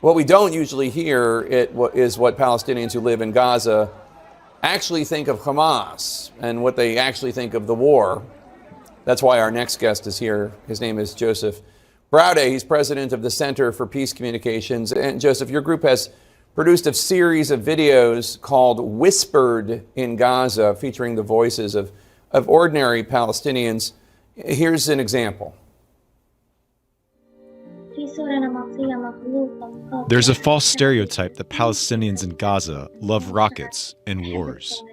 What we don't usually hear is what Palestinians who live in Gaza actually think of Hamas and what they actually think of the war. That's why our next guest is here. His name is Joseph Braude. He's president of the Center for Peace Communications. And Joseph, your group has produced a series of videos called Whispered in Gaza, featuring the voices of ordinary Palestinians. Here's an example. There's a false stereotype that Palestinians in Gaza love rockets and wars.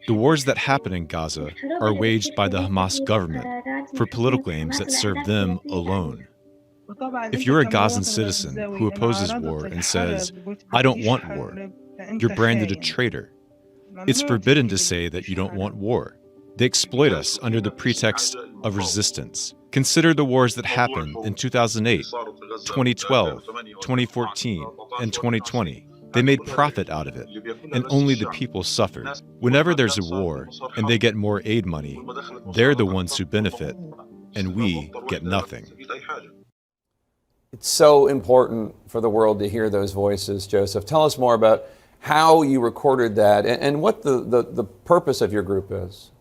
The wars that happen in Gaza are waged by the Hamas government for political aims that serve them alone. If you're a Gazan citizen who opposes war and says, "I don't want war," you're branded a traitor. It's forbidden to say that you don't want war. They exploit us under the pretext of resistance. Consider the wars that happened in 2008, 2012, 2014, and 2020. They made profit out of it, and only the people suffered. Whenever there's a war and they get more aid money, they're the ones who benefit, and we get nothing. It's so important for the world to hear those voices, Joseph. Tell us more about how you recorded that and what the purpose of your group is.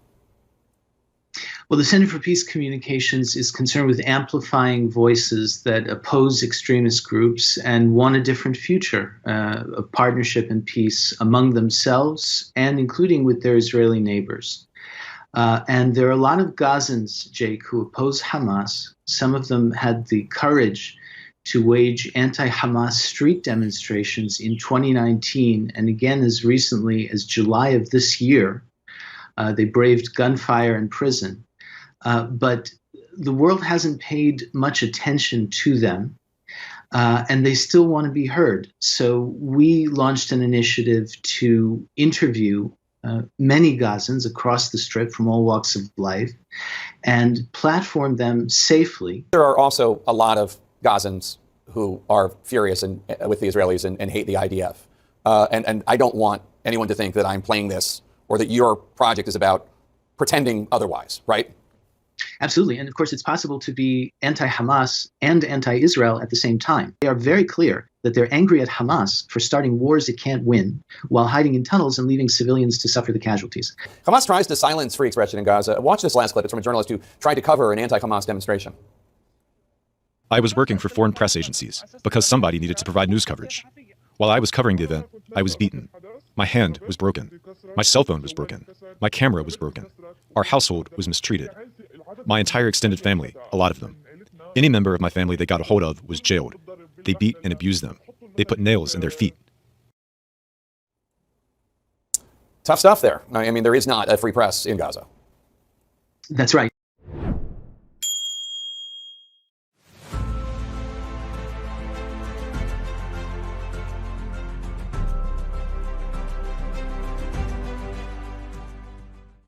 Well, the Center for Peace Communications is concerned with amplifying voices that oppose extremist groups and want a different future of partnership and peace among themselves and including with their Israeli neighbors. And there are a lot of Gazans, Jake, who oppose Hamas. Some of them had the courage to wage anti-Hamas street demonstrations in 2019 and again as recently as July of this year. They braved gunfire and prison. But the world hasn't paid much attention to them, and they still want to be heard. So we launched an initiative to interview many Gazans across the Strip from all walks of life and platform them safely. There are also a lot of Gazans who are furious with the Israelis and hate the IDF. And I don't want anyone to think that I'm playing this or that your project is about pretending otherwise, right? Absolutely. And of course, it's possible to be anti-Hamas and anti-Israel at the same time. They are very clear that they're angry at Hamas for starting wars it can't win while hiding in tunnels and leaving civilians to suffer the casualties. Hamas tries to silence free expression in Gaza. Watch this last clip. It's from a journalist who tried to cover an anti-Hamas demonstration. I was working for foreign press agencies because somebody needed to provide news coverage. While I was covering the event, I was beaten. My hand was broken. My cell phone was broken. My camera was broken. Our household was mistreated. My entire extended family, a lot of them. Any member of my family they got a hold of was jailed. They beat and abused them. They put nails in their feet. Tough stuff there. I mean, there is not a free press in Gaza. That's right.